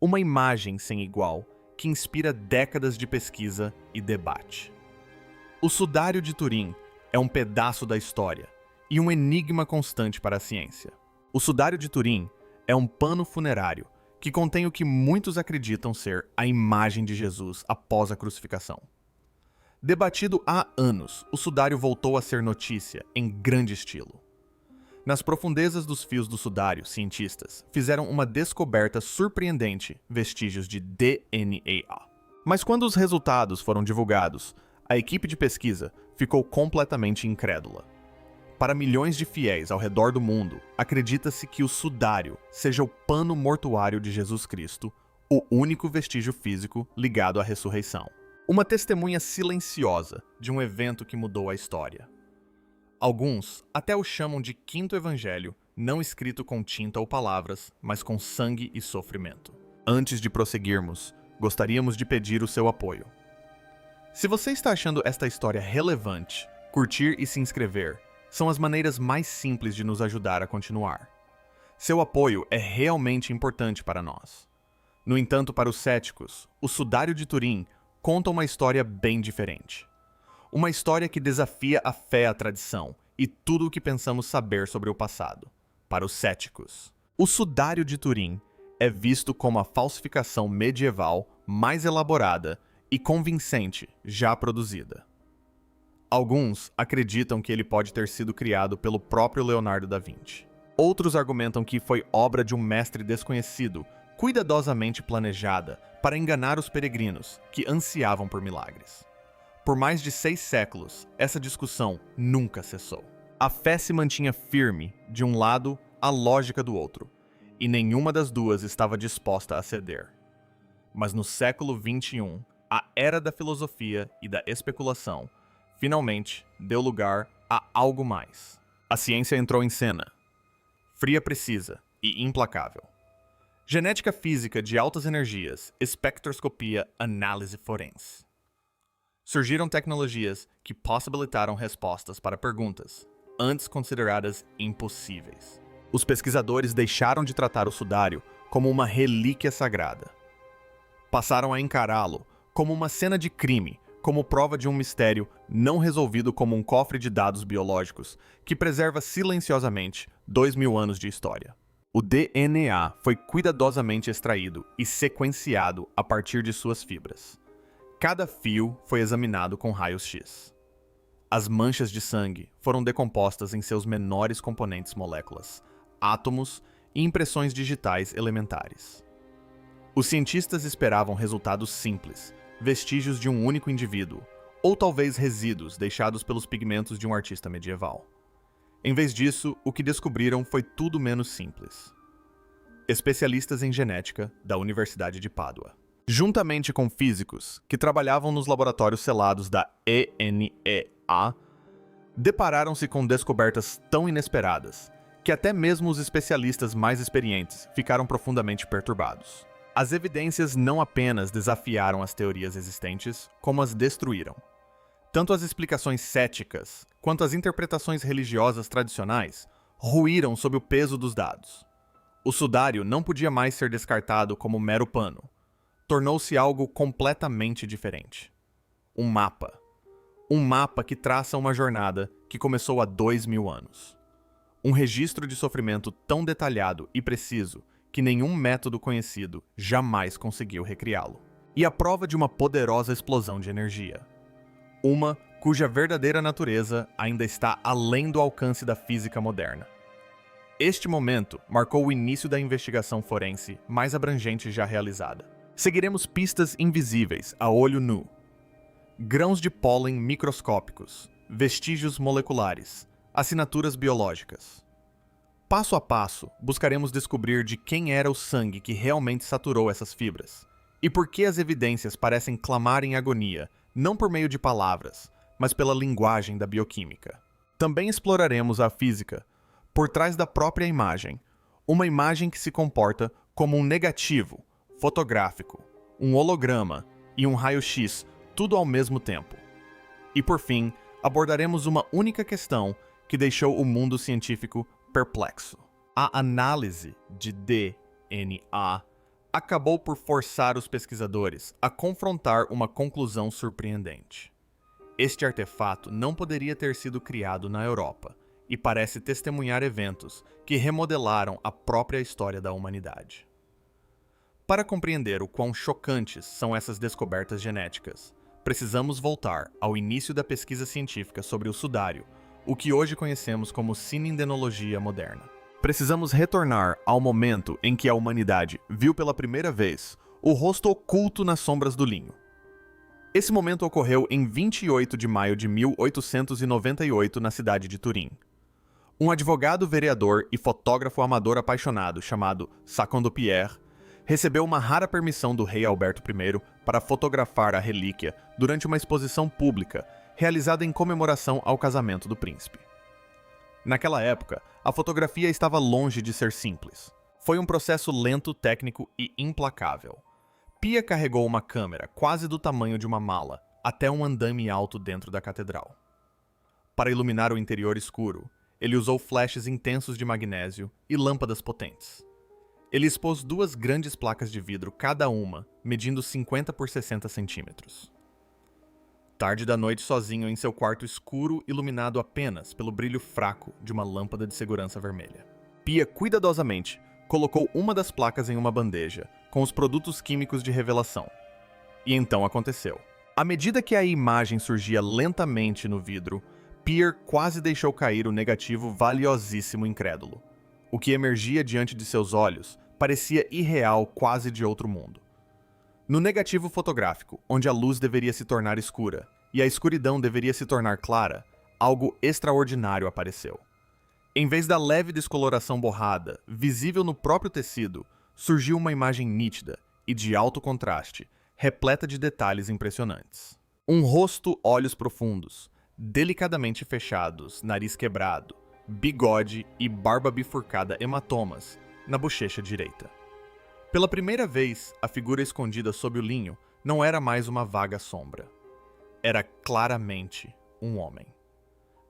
Uma imagem sem igual que inspira décadas de pesquisa e debate. O sudário de Turim é um pedaço da história e um enigma constante para a ciência. O sudário de Turim é um pano funerário que contém o que muitos acreditam ser a imagem de Jesus após a crucificação. Debatido há anos, o sudário voltou a ser notícia em grande estilo. Nas profundezas dos fios do sudário, cientistas fizeram uma descoberta surpreendente, vestígios de DNA. Mas quando os resultados foram divulgados, a equipe de pesquisa ficou completamente incrédula. Para milhões de fiéis ao redor do mundo, acredita-se que o sudário seja o pano mortuário de Jesus Cristo, o único vestígio físico ligado à ressurreição. Uma testemunha silenciosa de um evento que mudou a história. Alguns até o chamam de quinto evangelho, não escrito com tinta ou palavras, mas com sangue e sofrimento. Antes de prosseguirmos, gostaríamos de pedir o seu apoio. Se você está achando esta história relevante, curtir e se inscrever são as maneiras mais simples de nos ajudar a continuar. Seu apoio é realmente importante para nós. No entanto, para os céticos, o sudário de Turim conta uma história bem diferente. Uma história que desafia a fé à tradição e tudo o que pensamos saber sobre o passado. Para os céticos, o sudário de Turim é visto como a falsificação medieval mais elaborada e convincente já produzida. Alguns acreditam que ele pode ter sido criado pelo próprio Leonardo da Vinci. Outros argumentam que foi obra de um mestre desconhecido, cuidadosamente planejada para enganar os peregrinos que ansiavam por milagres. Por mais de 6 séculos, essa discussão nunca cessou. A fé se mantinha firme de um lado, a lógica do outro, e nenhuma das duas estava disposta a ceder. Mas no século XXI, a era da filosofia e da especulação finalmente deu lugar a algo mais. A ciência entrou em cena, fria, precisa e implacável. Genética física de altas energias, espectroscopia, análise forense. Surgiram tecnologias que possibilitaram respostas para perguntas antes consideradas impossíveis. Os pesquisadores deixaram de tratar o sudário como uma relíquia sagrada. Passaram a encará-lo como uma cena de crime, como prova de um mistério não resolvido, como um cofre de dados biológicos que preserva silenciosamente 2000 anos de história. O DNA foi cuidadosamente extraído e sequenciado a partir de suas fibras. Cada fio foi examinado com raios-x. As manchas de sangue foram decompostas em seus menores componentes, moléculas, átomos e impressões digitais elementares. Os cientistas esperavam resultados simples, vestígios de um único indivíduo, ou talvez resíduos deixados pelos pigmentos de um artista medieval. Em vez disso, o que descobriram foi tudo menos simples. Especialistas em genética da Universidade de Pádua, juntamente com físicos que trabalhavam nos laboratórios selados da ENEA, depararam-se com descobertas tão inesperadas que até mesmo os especialistas mais experientes ficaram profundamente perturbados. As evidências não apenas desafiaram as teorias existentes, como as destruíram. Tanto as explicações céticas quanto as interpretações religiosas tradicionais ruíram sob o peso dos dados. O sudário não podia mais ser descartado como mero pano. Tornou-se algo completamente diferente. Um mapa. Um mapa que traça uma jornada que começou há 2000 anos. Um registro de sofrimento tão detalhado e preciso que nenhum método conhecido jamais conseguiu recriá-lo. E a prova de uma poderosa explosão de energia. Uma cuja verdadeira natureza ainda está além do alcance da física moderna. Este momento marcou o início da investigação forense mais abrangente já realizada. Seguiremos pistas invisíveis a olho nu. Grãos de pólen microscópicos, vestígios moleculares, assinaturas biológicas. Passo a passo, buscaremos descobrir de quem era o sangue que realmente saturou essas fibras, e por que as evidências parecem clamar em agonia, não por meio de palavras, mas pela linguagem da bioquímica. Também exploraremos a física por trás da própria imagem, uma imagem que se comporta como um negativo fotográfico, um holograma e um raio-x, tudo ao mesmo tempo. E por fim, abordaremos uma única questão que deixou o mundo científico perplexo. A análise de DNA acabou por forçar os pesquisadores a confrontar uma conclusão surpreendente. Este artefato não poderia ter sido criado na Europa e parece testemunhar eventos que remodelaram a própria história da humanidade. Para compreender o quão chocantes são essas descobertas genéticas, precisamos voltar ao início da pesquisa científica sobre o sudário, o que hoje conhecemos como cinindenologia moderna. Precisamos retornar ao momento em que a humanidade viu pela primeira vez o rosto oculto nas sombras do linho. Esse momento ocorreu em 28 de maio de 1898 na cidade de Turim. Um advogado, vereador e fotógrafo amador apaixonado chamado Sacon Pierre recebeu uma rara permissão do rei Alberto I para fotografar a relíquia durante uma exposição pública realizada em comemoração ao casamento do príncipe. Naquela época, a fotografia estava longe de ser simples. Foi um processo lento, técnico e implacável. Pia carregou uma câmera quase do tamanho de uma mala até um andaime alto dentro da catedral. Para iluminar o interior escuro, ele usou flashes intensos de magnésio e lâmpadas potentes. Ele expôs 2 grandes placas de vidro cada uma, medindo 50 por 60 centímetros. Tarde da noite sozinho em seu quarto escuro, iluminado apenas pelo brilho fraco de uma lâmpada de segurança vermelha. Pia cuidadosamente colocou uma das placas em uma bandeja, com os produtos químicos de revelação. E então aconteceu. À medida que a imagem surgia lentamente no vidro, Pierre quase deixou cair o negativo valiosíssimo incrédulo. O que emergia diante de seus olhos parecia irreal, quase de outro mundo. No negativo fotográfico, onde a luz deveria se tornar escura e a escuridão deveria se tornar clara, algo extraordinário apareceu. Em vez da leve descoloração borrada, visível no próprio tecido, surgiu uma imagem nítida e de alto contraste, repleta de detalhes impressionantes. Um rosto, olhos profundos, delicadamente fechados, nariz quebrado, bigode e barba bifurcada hematomas na bochecha direita. Pela primeira vez, a figura escondida sob o linho não era mais uma vaga sombra. Era claramente um homem.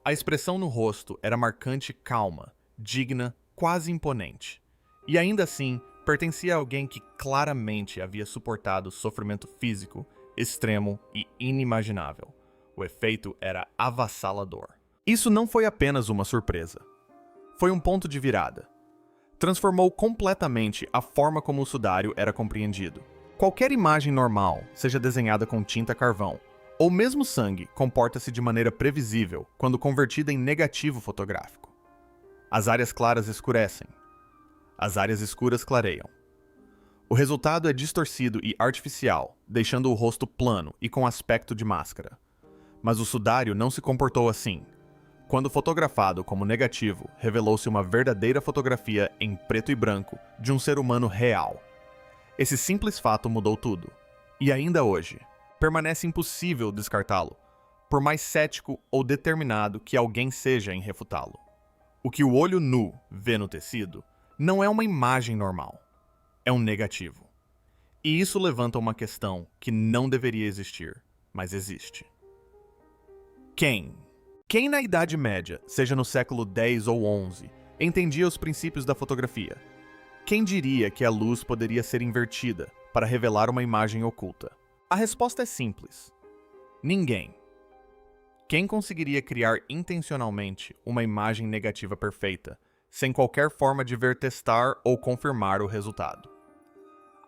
A expressão no rosto era marcante e calma, digna, quase imponente. E ainda assim, pertencia a alguém que claramente havia suportado sofrimento físico, extremo e inimaginável. O efeito era avassalador. Isso não foi apenas uma surpresa. Foi um ponto de virada. Transformou completamente a forma como o sudário era compreendido. Qualquer imagem normal, seja desenhada com tinta carvão, ou mesmo sangue, comporta-se de maneira previsível quando convertida em negativo fotográfico. As áreas claras escurecem. As áreas escuras clareiam. O resultado é distorcido e artificial, deixando o rosto plano e com aspecto de máscara. Mas o sudário não se comportou assim. Quando fotografado como negativo, revelou-se uma verdadeira fotografia em preto e branco de um ser humano real. Esse simples fato mudou tudo. E ainda hoje, permanece impossível descartá-lo, por mais cético ou determinado que alguém seja em refutá-lo. O que o olho nu vê no tecido não é uma imagem normal, é um negativo. E isso levanta uma questão que não deveria existir, mas existe. Quem na Idade Média, seja no século X ou XI, entendia os princípios da fotografia? Quem diria que a luz poderia ser invertida para revelar uma imagem oculta? A resposta é simples. Ninguém. Quem conseguiria criar intencionalmente uma imagem negativa perfeita, sem qualquer forma de ver testar ou confirmar o resultado?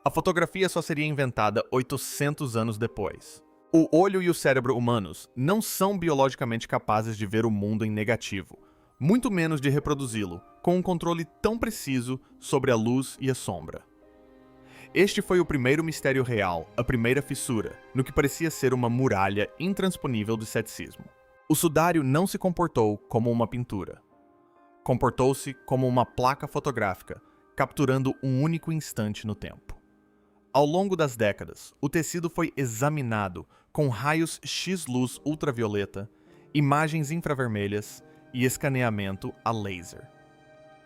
A fotografia só seria inventada 800 anos depois. O olho e o cérebro humanos não são biologicamente capazes de ver o mundo em negativo, muito menos de reproduzi-lo, com um controle tão preciso sobre a luz e a sombra. Este foi o primeiro mistério real, a primeira fissura, no que parecia ser uma muralha intransponível do ceticismo. O sudário não se comportou como uma pintura. Comportou-se como uma placa fotográfica, capturando um único instante no tempo. Ao longo das décadas, o tecido foi examinado com raios X-luz ultravioleta, imagens infravermelhas e escaneamento a laser.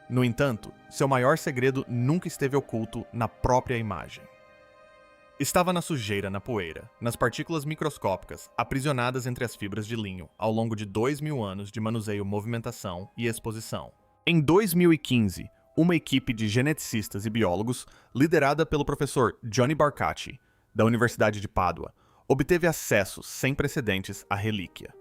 No entanto, seu maior segredo nunca esteve oculto na própria imagem. Estava na sujeira, na poeira, nas partículas microscópicas aprisionadas entre as fibras de linho ao longo de 2000 anos de manuseio, movimentação e exposição. Em 2015, uma equipe de geneticistas e biólogos, liderada pelo professor Gianni Barcacci, da Universidade de Pádua, obteve acesso sem precedentes à relíquia.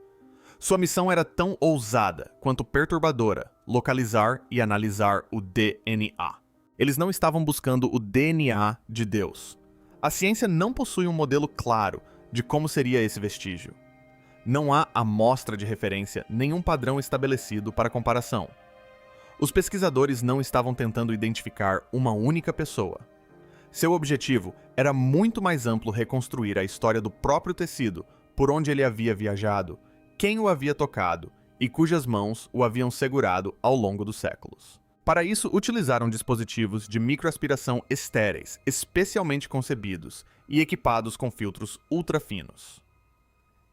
Sua missão era tão ousada quanto perturbadora: localizar e analisar o DNA. Eles não estavam buscando o DNA de Deus. A ciência não possui um modelo claro de como seria esse vestígio. Não há amostra de referência, nenhum padrão estabelecido para comparação. Os pesquisadores não estavam tentando identificar uma única pessoa. Seu objetivo era muito mais amplo: reconstruir a história do próprio tecido, por onde ele havia viajado, quem o havia tocado e cujas mãos o haviam segurado ao longo dos séculos. Para isso, utilizaram dispositivos de microaspiração estéreis, especialmente concebidos e equipados com filtros ultra finos.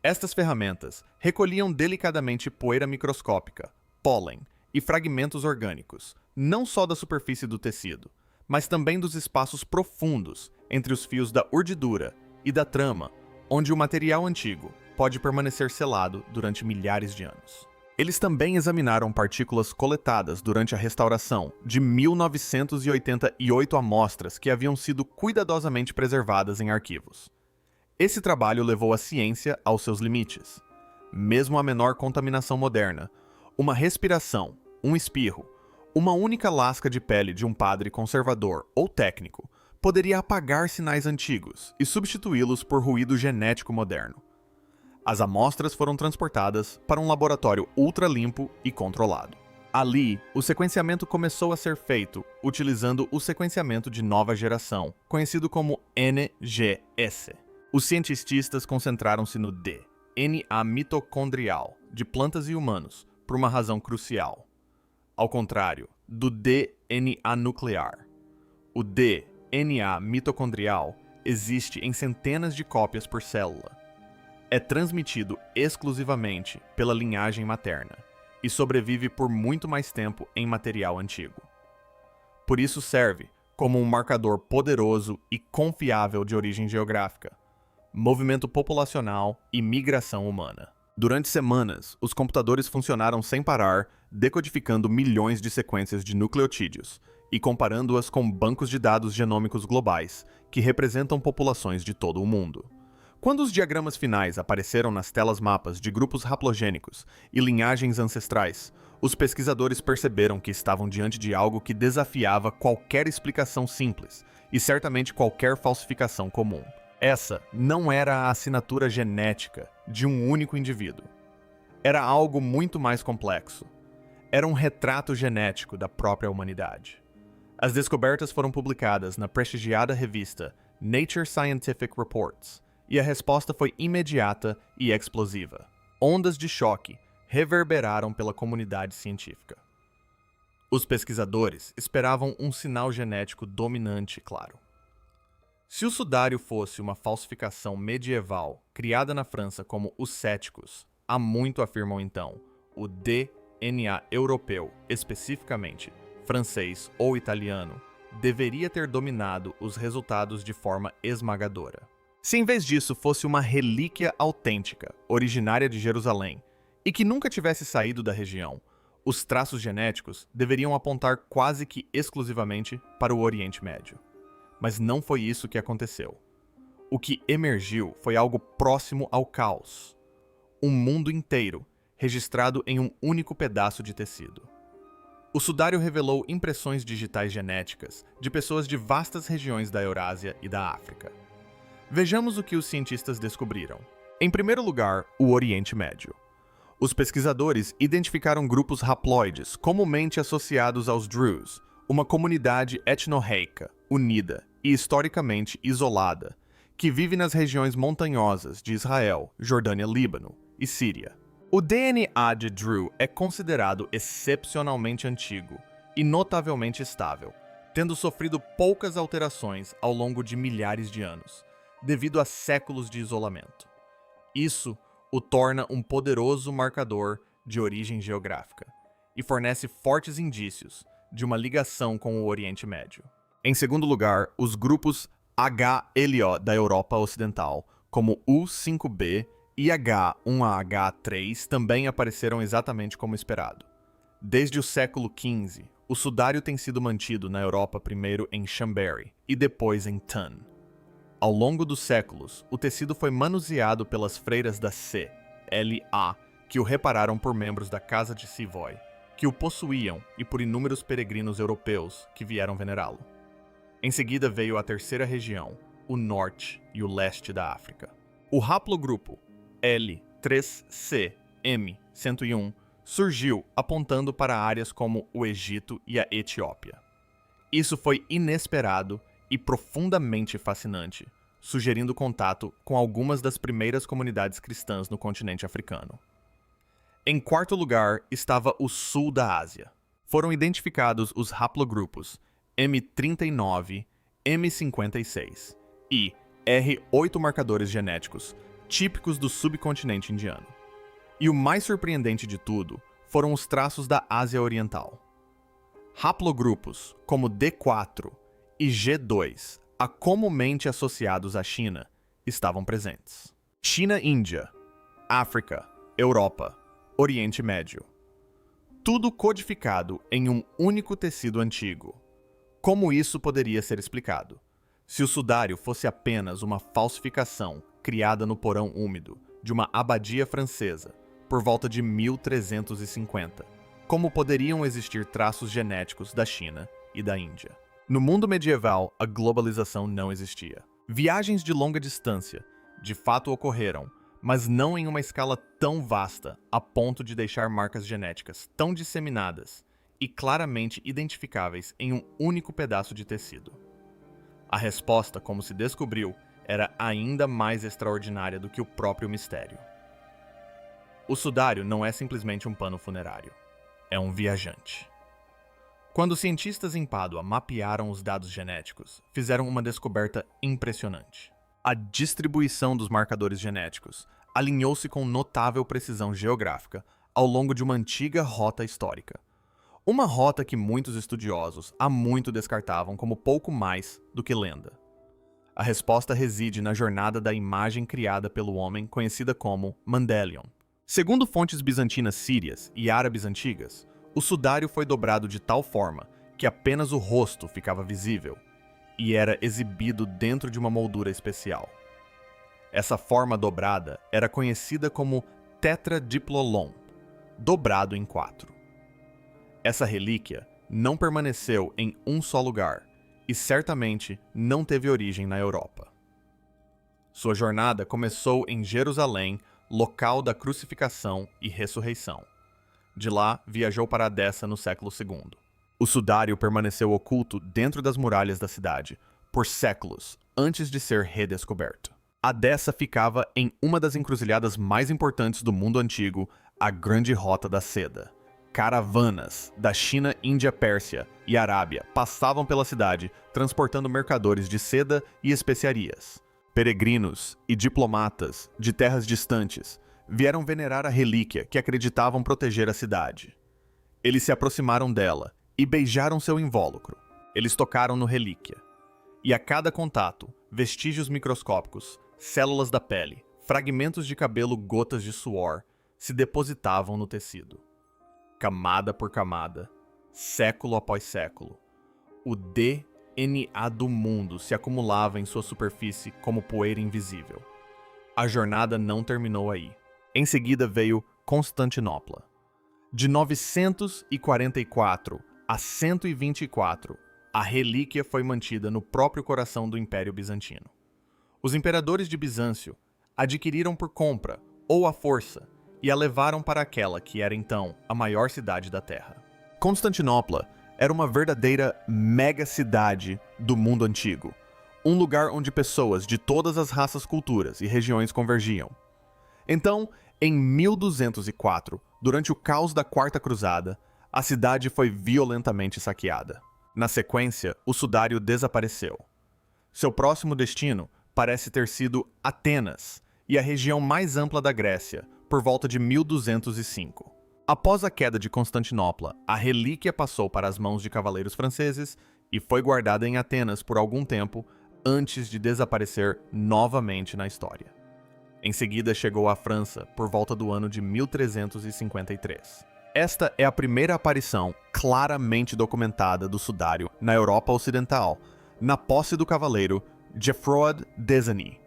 Estas ferramentas recolhiam delicadamente poeira microscópica, pólen e fragmentos orgânicos, não só da superfície do tecido, mas também dos espaços profundos entre os fios da urdidura e da trama, onde o material antigo pode permanecer selado durante milhares de anos. Eles também examinaram partículas coletadas durante a restauração de 1988 amostras que haviam sido cuidadosamente preservadas em arquivos. Esse trabalho levou a ciência aos seus limites. Mesmo a menor contaminação moderna, uma respiração, um espirro, uma única lasca de pele de um padre conservador ou técnico poderia apagar sinais antigos e substituí-los por ruído genético moderno. As amostras foram transportadas para um laboratório ultra limpo e controlado. Ali, o sequenciamento começou a ser feito utilizando o sequenciamento de nova geração, conhecido como NGS. Os cientistas concentraram-se no DNA mitocondrial de plantas e humanos por uma razão crucial. Ao contrário do DNA nuclear, o DNA mitocondrial existe em centenas de cópias por célula. É transmitido exclusivamente pela linhagem materna e sobrevive por muito mais tempo em material antigo. Por isso serve como um marcador poderoso e confiável de origem geográfica, movimento populacional e migração humana. Durante semanas, os computadores funcionaram sem parar, decodificando milhões de sequências de nucleotídeos e comparando-as com bancos de dados genômicos globais que representam populações de todo o mundo. Quando os diagramas finais apareceram nas telas mapas de grupos haplogênicos e linhagens ancestrais, os pesquisadores perceberam que estavam diante de algo que desafiava qualquer explicação simples e certamente qualquer falsificação comum. Essa não era a assinatura genética de um único indivíduo. Era algo muito mais complexo. Era um retrato genético da própria humanidade. As descobertas foram publicadas na prestigiada revista Nature Scientific Reports, e a resposta foi imediata e explosiva. Ondas de choque reverberaram pela comunidade científica. Os pesquisadores esperavam um sinal genético dominante, claro. Se o sudário fosse uma falsificação medieval criada na França como os céticos há muito afirmam então, o DNA europeu, especificamente francês ou italiano, deveria ter dominado os resultados de forma esmagadora. Se em vez disso fosse uma relíquia autêntica, originária de Jerusalém, e que nunca tivesse saído da região, os traços genéticos deveriam apontar quase que exclusivamente para o Oriente Médio. Mas não foi isso que aconteceu. O que emergiu foi algo próximo ao caos. Um mundo inteiro, registrado em um único pedaço de tecido. O sudário revelou impressões digitais genéticas de pessoas de vastas regiões da Eurásia e da África. Vejamos o que os cientistas descobriram. Em primeiro lugar, o Oriente Médio. Os pesquisadores identificaram grupos haploides comumente associados aos Druze, uma comunidade etno-reica, unida e historicamente isolada, que vive nas regiões montanhosas de Israel, Jordânia, Líbano e Síria. O DNA de Druze é considerado excepcionalmente antigo e notavelmente estável, tendo sofrido poucas alterações ao longo de milhares de anos, devido a séculos de isolamento. Isso o torna um poderoso marcador de origem geográfica e fornece fortes indícios de uma ligação com o Oriente Médio. Em segundo lugar, os grupos HLO da Europa Ocidental, como U5b e H1AH3, também apareceram exatamente como esperado. Desde o século XV, o sudário tem sido mantido na Europa primeiro em Chambéry e depois em Thann. Ao longo dos séculos, o tecido foi manuseado pelas freiras da Sé, L.A., que o repararam por membros da Casa de Savoy, que o possuíam, e por inúmeros peregrinos europeus que vieram venerá-lo. Em seguida veio a terceira região, o norte e o leste da África. O haplogrupo L3CM101 surgiu apontando para áreas como o Egito e a Etiópia. Isso foi inesperado e profundamente fascinante, sugerindo contato com algumas das primeiras comunidades cristãs no continente africano. Em quarto lugar estava o sul da Ásia. Foram identificados os haplogrupos M39, M56 e R8 marcadores genéticos típicos do subcontinente indiano. E o mais surpreendente de tudo foram os traços da Ásia Oriental. Haplogrupos como D4 e G2, comumente associados à China, estavam presentes. China-Índia, África, Europa, Oriente Médio. Tudo codificado em um único tecido antigo. Como isso poderia ser explicado? Se o sudário fosse apenas uma falsificação criada no porão úmido de uma abadia francesa por volta de 1350, como poderiam existir traços genéticos da China e da Índia? No mundo medieval, a globalização não existia. Viagens de longa distância de fato ocorreram, mas não em uma escala tão vasta a ponto de deixar marcas genéticas tão disseminadas e claramente identificáveis em um único pedaço de tecido. A resposta, como se descobriu, era ainda mais extraordinária do que o próprio mistério. O sudário não é simplesmente um pano funerário. É um viajante. Quando os cientistas em Pádua mapearam os dados genéticos, fizeram uma descoberta impressionante. A distribuição dos marcadores genéticos alinhou-se com notável precisão geográfica ao longo de uma antiga rota histórica. Uma rota que muitos estudiosos há muito descartavam como pouco mais do que lenda. A resposta reside na jornada da imagem criada pelo homem conhecida como Mendelion. Segundo fontes bizantinas sírias e árabes antigas, o sudário foi dobrado de tal forma que apenas o rosto ficava visível e era exibido dentro de uma moldura especial. Essa forma dobrada era conhecida como tetradiplolon, dobrado em 4. Essa relíquia não permaneceu em um só lugar e certamente não teve origem na Europa. Sua jornada começou em Jerusalém, local da crucificação e ressurreição. De lá, viajou para Edessa no século II. O sudário permaneceu oculto dentro das muralhas da cidade por séculos antes de ser redescoberto. Edessa ficava em uma das encruzilhadas mais importantes do mundo antigo, a Grande Rota da Seda. Caravanas da China, Índia, Pérsia e Arábia passavam pela cidade transportando mercadores de seda e especiarias. Peregrinos e diplomatas de terras distantes vieram venerar a relíquia que acreditavam proteger a cidade. Eles se aproximaram dela e beijaram seu invólucro. Eles tocaram no relíquia. E a cada contato, vestígios microscópicos, células da pele, fragmentos de cabelo, gotas de suor, se depositavam no tecido. Camada por camada, século após século, o DNA do mundo se acumulava em sua superfície como poeira invisível. A jornada não terminou aí. Em seguida veio Constantinopla. De 944 a 124, a relíquia foi mantida no próprio coração do Império Bizantino. Os imperadores de Bizâncio adquiriram por compra ou à força e a levaram para aquela que era então a maior cidade da Terra. Constantinopla era uma verdadeira mega-cidade do mundo antigo, um lugar onde pessoas de todas as raças, culturas e regiões convergiam. Então, em 1204, durante o caos da Quarta Cruzada, a cidade foi violentamente saqueada. Na sequência, o sudário desapareceu. Seu próximo destino parece ter sido Atenas e a região mais ampla da Grécia, por volta de 1205. Após a queda de Constantinopla, a relíquia passou para as mãos de cavaleiros franceses e foi guardada em Atenas por algum tempo antes de desaparecer novamente na história. Em seguida chegou à França por volta do ano de 1353. Esta é a primeira aparição claramente documentada do sudário na Europa Ocidental, na posse do cavaleiro Geoffroy Desany.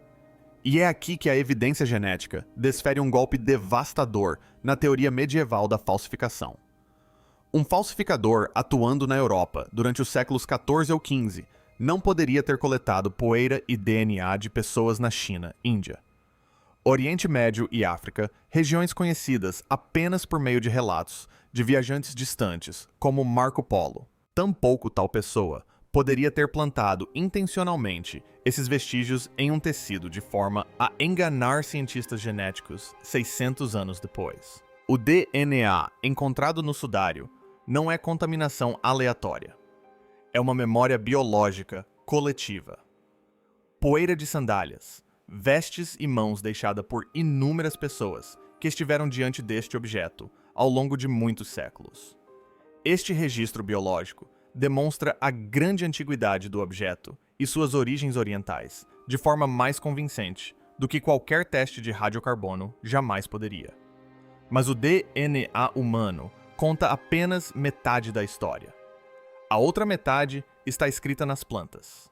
E é aqui que a evidência genética desfere um golpe devastador na teoria medieval da falsificação. Um falsificador atuando na Europa durante os séculos XIV ou XV não poderia ter coletado poeira e DNA de pessoas na China, Índia, Oriente Médio e África, regiões conhecidas apenas por meio de relatos de viajantes distantes, como Marco Polo. Tampouco tal pessoa poderia ter plantado intencionalmente esses vestígios em um tecido de forma a enganar cientistas genéticos 600 anos depois. O DNA encontrado no sudário não é contaminação aleatória. É uma memória biológica coletiva. Poeira de sandálias, vestes e mãos deixada por inúmeras pessoas que estiveram diante deste objeto ao longo de muitos séculos. Este registro biológico demonstra a grande antiguidade do objeto e suas origens orientais, de forma mais convincente do que qualquer teste de radiocarbono jamais poderia. Mas o DNA humano conta apenas metade da história. A outra metade está escrita nas plantas.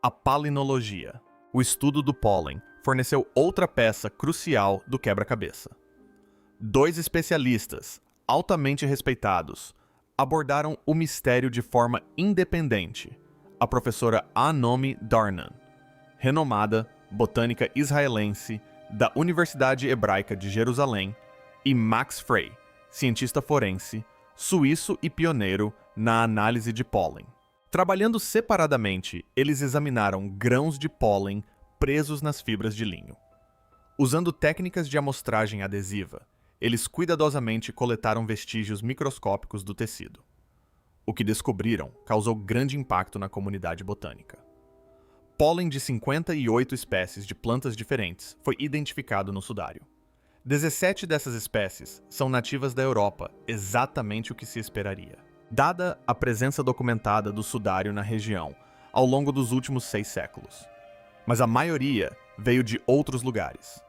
A palinologia, o estudo do pólen, forneceu outra peça crucial do quebra-cabeça. 2 especialistas, altamente respeitados, abordaram o mistério de forma independente. A professora Anomi Darnan, renomada botânica israelense da Universidade Hebraica de Jerusalém, e Max Frey, cientista forense, suíço e pioneiro na análise de pólen. Trabalhando separadamente, eles examinaram grãos de pólen presos nas fibras de linho. Usando técnicas de amostragem adesiva, eles cuidadosamente coletaram vestígios microscópicos do tecido. O que descobriram causou grande impacto na comunidade botânica. Pólen de 58 espécies de plantas diferentes foi identificado no sudário. 17 dessas espécies são nativas da Europa, exatamente o que se esperaria, dada a presença documentada do sudário na região ao longo dos últimos 6 séculos. Mas a maioria veio de outros lugares.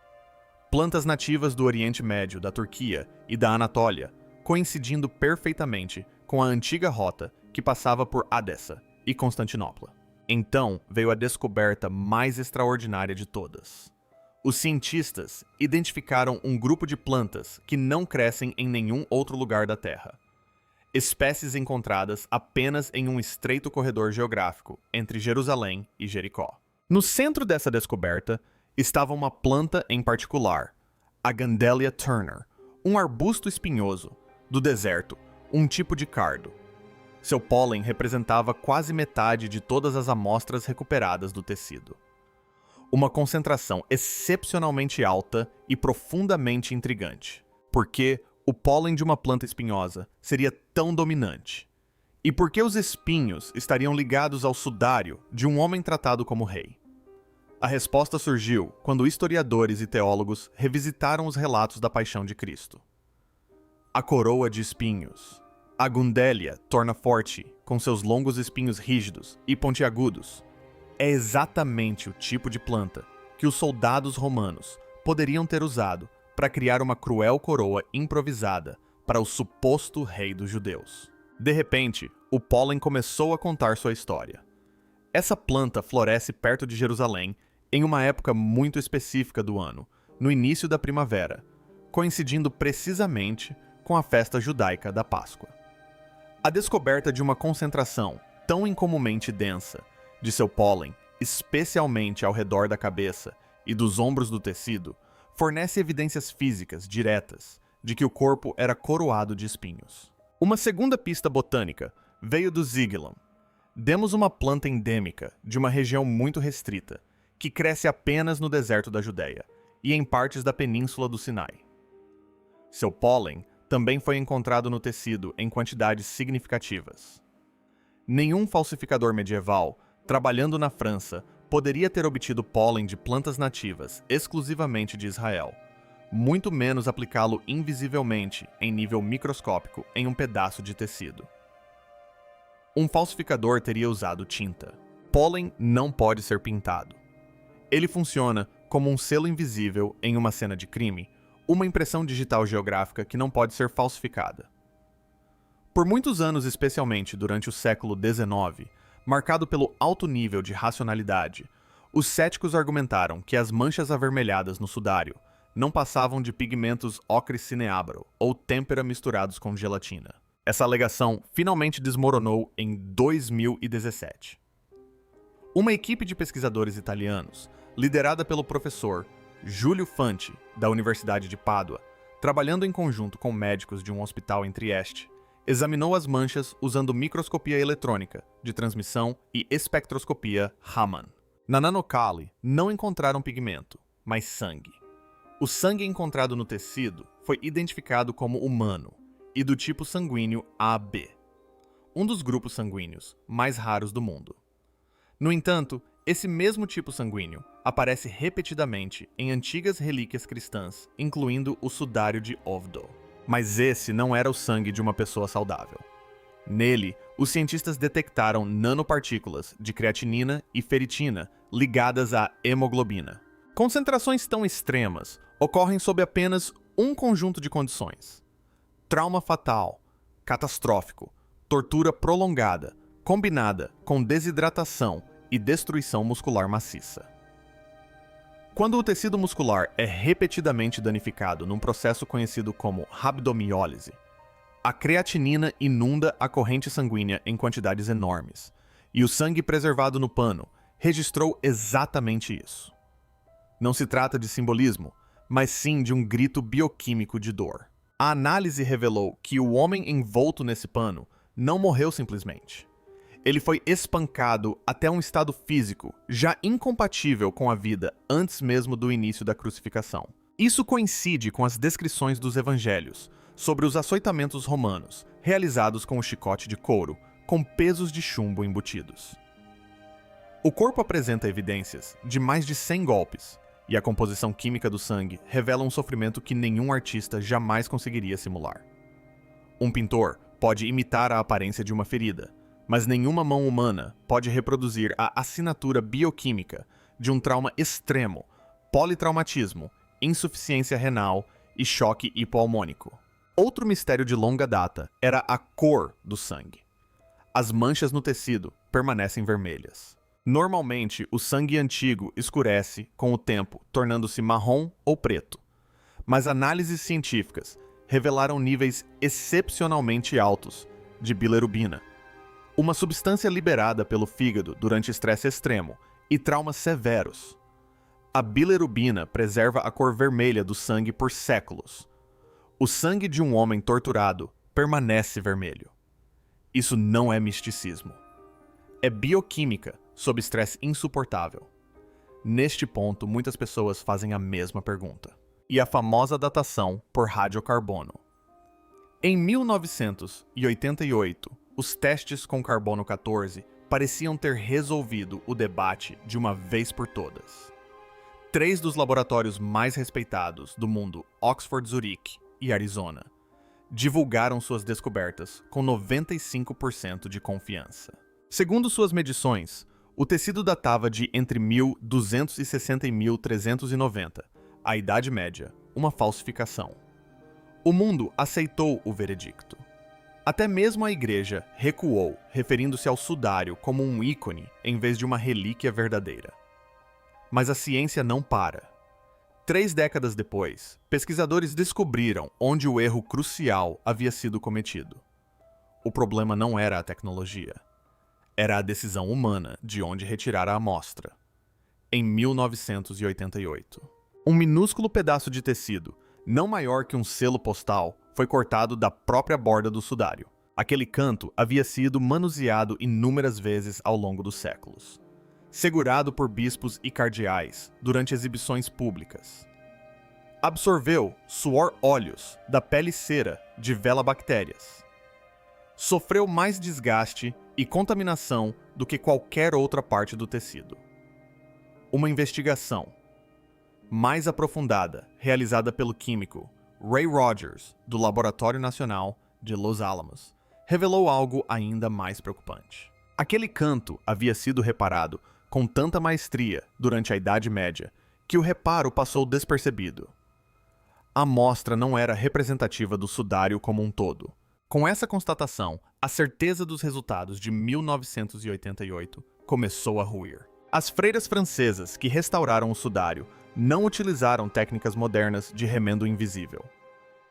Plantas nativas do Oriente Médio, da Turquia e da Anatólia, coincidindo perfeitamente com a antiga rota que passava por Edessa e Constantinopla. Então veio a descoberta mais extraordinária de todas. Os cientistas identificaram um grupo de plantas que não crescem em nenhum outro lugar da Terra. Espécies encontradas apenas em um estreito corredor geográfico entre Jerusalém e Jericó. No centro dessa descoberta estava uma planta em particular, a Gandelia Turner, um arbusto espinhoso, do deserto, um tipo de cardo. Seu pólen representava quase metade de todas as amostras recuperadas do tecido. Uma concentração excepcionalmente alta e profundamente intrigante. Por que o pólen de uma planta espinhosa seria tão dominante? E por que os espinhos estariam ligados ao sudário de um homem tratado como rei? A resposta surgiu quando historiadores e teólogos revisitaram os relatos da paixão de Cristo. A coroa de espinhos. A Gundelia torna forte, com seus longos espinhos rígidos e pontiagudos, é exatamente o tipo de planta que os soldados romanos poderiam ter usado para criar uma cruel coroa improvisada para o suposto rei dos judeus. De repente, o pólen começou a contar sua história. Essa planta floresce perto de Jerusalém em uma época muito específica do ano, no início da primavera, coincidindo precisamente com a festa judaica da Páscoa. A descoberta de uma concentração tão incomumente densa de seu pólen, especialmente ao redor da cabeça e dos ombros do tecido, fornece evidências físicas diretas de que o corpo era coroado de espinhos. Uma segunda pista botânica veio do Zigeulan. Demos uma planta endêmica de uma região muito restrita, que cresce apenas no deserto da Judéia e em partes da península do Sinai. Seu pólen também foi encontrado no tecido em quantidades significativas. Nenhum falsificador medieval, trabalhando na França, poderia ter obtido pólen de plantas nativas exclusivamente de Israel, muito menos aplicá-lo invisivelmente em nível microscópico em um pedaço de tecido. Um falsificador teria usado tinta. Pólen não pode ser pintado. Ele funciona como um selo invisível em uma cena de crime, uma impressão digital geográfica que não pode ser falsificada. Por muitos anos, especialmente durante o século XIX, marcado pelo alto nível de racionalidade, os céticos argumentaram que as manchas avermelhadas no sudário não passavam de pigmentos ocre-cineabro ou têmpera misturados com gelatina. Essa alegação finalmente desmoronou em 2017. Uma equipe de pesquisadores italianos, liderada pelo professor Giulio Fanti, da Universidade de Pádua, trabalhando em conjunto com médicos de um hospital em Trieste, examinou as manchas usando microscopia eletrônica de transmissão e espectroscopia Raman. Na nanocali, não encontraram pigmento, mas sangue. O sangue encontrado no tecido foi identificado como humano e do tipo sanguíneo AB, um dos grupos sanguíneos mais raros do mundo. No entanto, esse mesmo tipo sanguíneo aparece repetidamente em antigas relíquias cristãs, incluindo o sudário de Ovdo. Mas esse não era o sangue de uma pessoa saudável. Nele, os cientistas detectaram nanopartículas de creatinina e feritina ligadas à hemoglobina. Concentrações tão extremas ocorrem sob apenas um conjunto de condições: trauma fatal, catastrófico, tortura prolongada, combinada com desidratação e destruição muscular maciça. Quando o tecido muscular é repetidamente danificado num processo conhecido como rabdomiólise, a creatinina inunda a corrente sanguínea em quantidades enormes, e o sangue preservado no pano registrou exatamente isso. Não se trata de simbolismo, mas sim de um grito bioquímico de dor. A análise revelou que o homem envolto nesse pano não morreu simplesmente. Ele foi espancado até um estado físico já incompatível com a vida antes mesmo do início da crucificação. Isso coincide com as descrições dos evangelhos sobre os açoitamentos romanos, realizados com o chicote de couro, com pesos de chumbo embutidos. O corpo apresenta evidências de mais de 100 golpes, e a composição química do sangue revela um sofrimento que nenhum artista jamais conseguiria simular. Um pintor pode imitar a aparência de uma ferida, mas nenhuma mão humana pode reproduzir a assinatura bioquímica de um trauma extremo, politraumatismo, insuficiência renal e choque hipoalmônico. Outro mistério de longa data era a cor do sangue. As manchas no tecido permanecem vermelhas. Normalmente, o sangue antigo escurece com o tempo, tornando-se marrom ou preto. Mas análises científicas revelaram níveis excepcionalmente altos de bilirrubina, uma substância liberada pelo fígado durante estresse extremo e traumas severos. A bilirrubina preserva a cor vermelha do sangue por séculos. O sangue de um homem torturado permanece vermelho. Isso não é misticismo. É bioquímica sob estresse insuportável. Neste ponto, muitas pessoas fazem a mesma pergunta. E a famosa datação por radiocarbono. Em 1988, os testes com carbono 14 pareciam ter resolvido o debate de uma vez por todas. 3 dos laboratórios mais respeitados do mundo, Oxford, Zurique e Arizona, divulgaram suas descobertas com 95% de confiança. Segundo suas medições, o tecido datava de entre 1260 e 1390, a Idade Média, uma falsificação. O mundo aceitou o veredicto. Até mesmo a igreja recuou, referindo-se ao sudário como um ícone em vez de uma relíquia verdadeira. Mas a ciência não para. 3 décadas depois, pesquisadores descobriram onde o erro crucial havia sido cometido. O problema não era a tecnologia. Era a decisão humana de onde retirar a amostra. Em 1988, um minúsculo pedaço de tecido, não maior que um selo postal, foi cortado da própria borda do sudário. Aquele canto havia sido manuseado inúmeras vezes ao longo dos séculos, segurado por bispos e cardeais durante exibições públicas. Absorveu suor óleos da pele cera de velabactérias. Sofreu mais desgaste e contaminação do que qualquer outra parte do tecido. Uma investigação mais aprofundada, realizada pelo químico Ray Rogers, do Laboratório Nacional de Los Alamos, revelou algo ainda mais preocupante. Aquele canto havia sido reparado com tanta maestria durante a Idade Média que o reparo passou despercebido. A amostra não era representativa do sudário como um todo, Com essa constatação, a certeza dos resultados de 1988 começou a ruir. As freiras francesas que restauraram o sudário não utilizaram técnicas modernas de remendo invisível.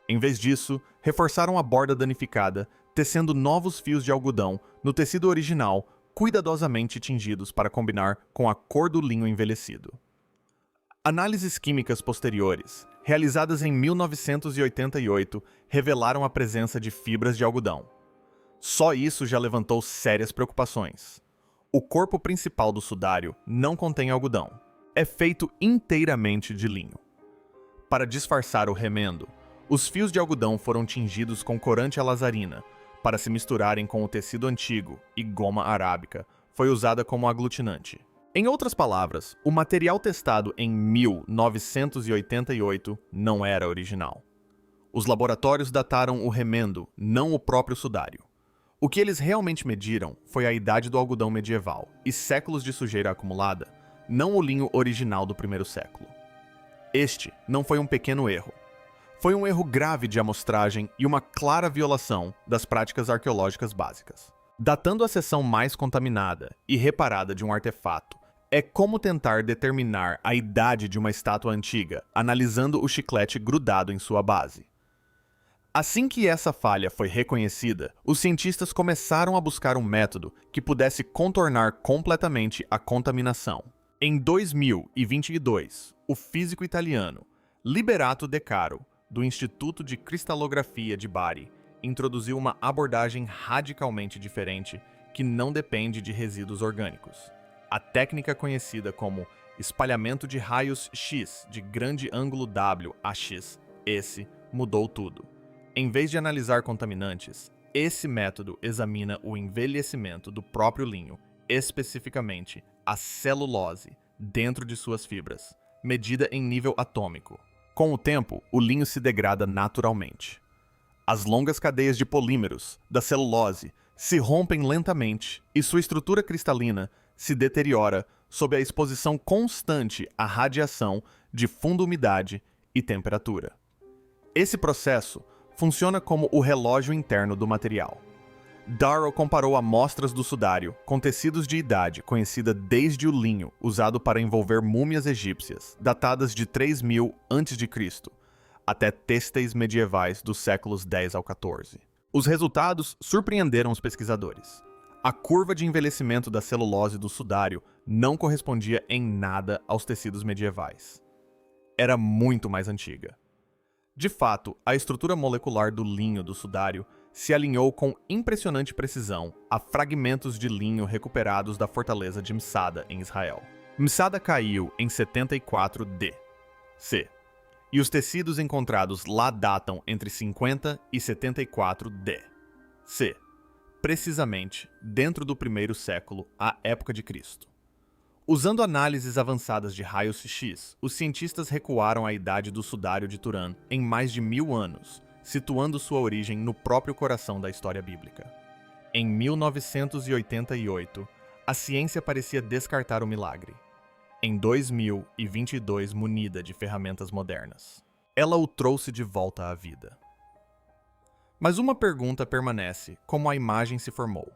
Em vez disso, reforçaram a borda danificada, tecendo novos fios de algodão no tecido original, cuidadosamente tingidos para combinar com a cor do linho envelhecido. Análises químicas posteriores, realizadas em 1988, revelaram a presença de fibras de algodão. Só isso já levantou sérias preocupações. O corpo principal do sudário não contém algodão. É feito inteiramente de linho. Para disfarçar o remendo, os fios de algodão foram tingidos com corante alazarina, para se misturarem com o tecido antigo, e goma arábica foi usada como aglutinante. Em outras palavras, o material testado em 1988 não era original. Os laboratórios dataram o remendo, não o próprio sudário. O que eles realmente mediram foi a idade do algodão medieval e séculos de sujeira acumulada, não o linho original do primeiro século. Este não foi um pequeno erro. Foi um erro grave de amostragem e uma clara violação das práticas arqueológicas básicas. Datando a seção mais contaminada e reparada de um artefato é como tentar determinar a idade de uma estátua antiga, analisando o chiclete grudado em sua base. Assim que essa falha foi reconhecida, os cientistas começaram a buscar um método que pudesse contornar completamente a contaminação. Em 2022, o físico italiano Liberato De Caro, do Instituto de Cristalografia de Bari, introduziu uma abordagem radicalmente diferente que não depende de resíduos orgânicos. A técnica conhecida como espalhamento de raios X de grande ângulo W a X, esse mudou tudo. Em vez de analisar contaminantes, esse método examina o envelhecimento do próprio linho, especificamente a celulose, dentro de suas fibras, medida em nível atômico. Com o tempo, o linho se degrada naturalmente. As longas cadeias de polímeros da celulose se rompem lentamente e sua estrutura cristalina se deteriora sob a exposição constante à radiação de fundo umidade e temperatura. Esse processo funciona como o relógio interno do material. Darrow comparou amostras do sudário com tecidos de idade conhecida desde o linho usado para envolver múmias egípcias, datadas de 3000 a.C., até têxteis medievais dos séculos 10 ao 14. Os resultados surpreenderam os pesquisadores. A curva de envelhecimento da celulose do sudário não correspondia em nada aos tecidos medievais. Era muito mais antiga. De fato, a estrutura molecular do linho do sudário se alinhou com impressionante precisão a fragmentos de linho recuperados da fortaleza de Masada, em Israel. Masada caiu em 74 d.C., e os tecidos encontrados lá datam entre 50 e 74 d.C., precisamente dentro do primeiro século, à época de Cristo. Usando análises avançadas de raios X, os cientistas recuaram a idade do sudário de Turan em mais de 1000 anos, situando sua origem no próprio coração da história bíblica. Em 1988, a ciência parecia descartar o milagre. Em 2022, munida de ferramentas modernas, ela o trouxe de volta à vida. Mas uma pergunta permanece: como a imagem se formou?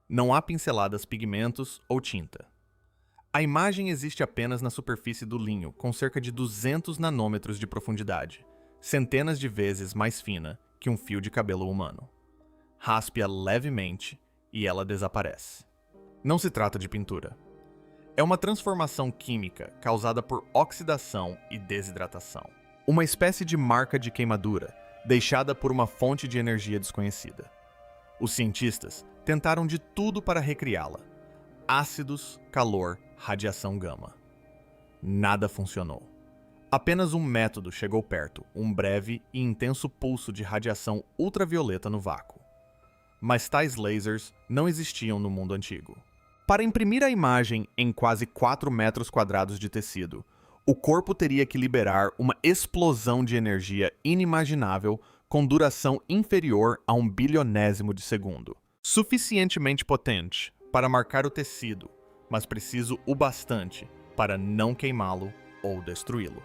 Não há pinceladas, pigmentos ou tinta. A imagem existe apenas na superfície do linho, com cerca de 200 nanômetros de profundidade, centenas de vezes mais fina que um fio de cabelo humano. Raspe-a levemente e ela desaparece. Não se trata de pintura. É uma transformação química causada por oxidação e desidratação. Uma espécie de marca de queimadura, deixada por uma fonte de energia desconhecida. Os cientistas tentaram de tudo para recriá-la: ácidos, calor, radiação gama. Nada funcionou. Apenas um método chegou perto, um breve e intenso pulso de radiação ultravioleta no vácuo. Mas tais lasers não existiam no mundo antigo. Para imprimir a imagem em quase 4 metros quadrados de tecido, o corpo teria que liberar uma explosão de energia inimaginável com duração inferior a 1 bilionésimo de segundo. Suficientemente potente para marcar o tecido, mas preciso o bastante para não queimá-lo ou destruí-lo.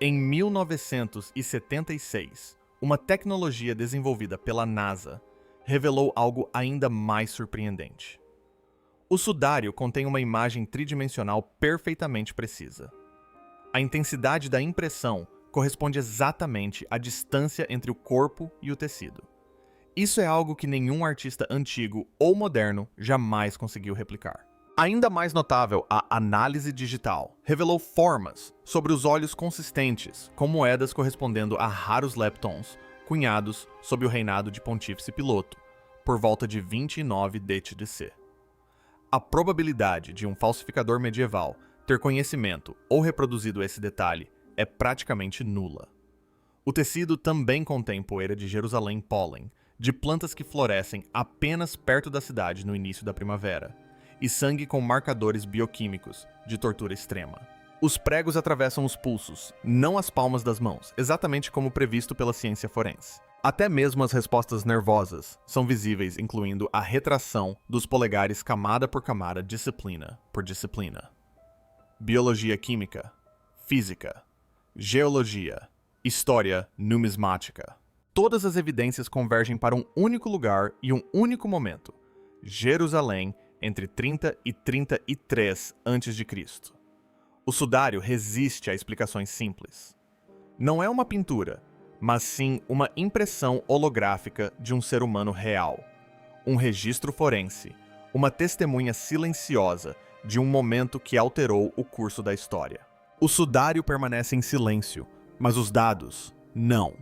Em 1976, uma tecnologia desenvolvida pela NASA revelou algo ainda mais surpreendente. O sudário contém uma imagem tridimensional perfeitamente precisa. A intensidade da impressão corresponde exatamente à distância entre o corpo e o tecido. Isso é algo que nenhum artista antigo ou moderno jamais conseguiu replicar. Ainda mais notável, a análise digital revelou formas sobre os olhos consistentes, com moedas correspondendo a raros leptons, cunhados sob o reinado de Pontífice Piloto, por volta de 29 d.C. A probabilidade de um falsificador medieval ter conhecimento ou reproduzido esse detalhe é praticamente nula. O tecido também contém poeira de Jerusalém pólen, de plantas que florescem apenas perto da cidade no início da primavera, e sangue com marcadores bioquímicos de tortura extrema. Os pregos atravessam os pulsos, não as palmas das mãos, exatamente como previsto pela ciência forense. Até mesmo as respostas nervosas são visíveis, incluindo a retração dos polegares camada por camada, disciplina por disciplina. Biologia química, física, geologia, história numismática. Todas as evidências convergem para um único lugar e um único momento: Jerusalém, entre 30 e 33 a.C. O sudário resiste a explicações simples. Não é uma pintura, mas sim uma impressão holográfica de um ser humano real. Um registro forense, uma testemunha silenciosa de um momento que alterou o curso da história. O sudário permanece em silêncio, mas os dados, não.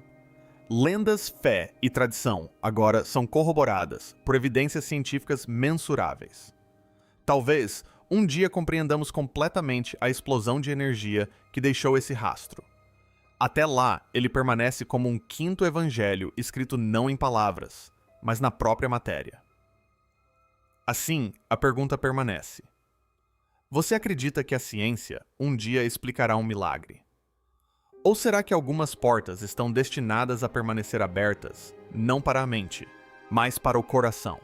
Lendas, fé e tradição agora são corroboradas por evidências científicas mensuráveis. Talvez um dia compreendamos completamente a explosão de energia que deixou esse rastro. Até lá, ele permanece como um quinto evangelho escrito não em palavras, mas na própria matéria. Assim, a pergunta permanece: você acredita que a ciência um dia explicará um milagre? Ou será que algumas portas estão destinadas a permanecer abertas, não para a mente, mas para o coração?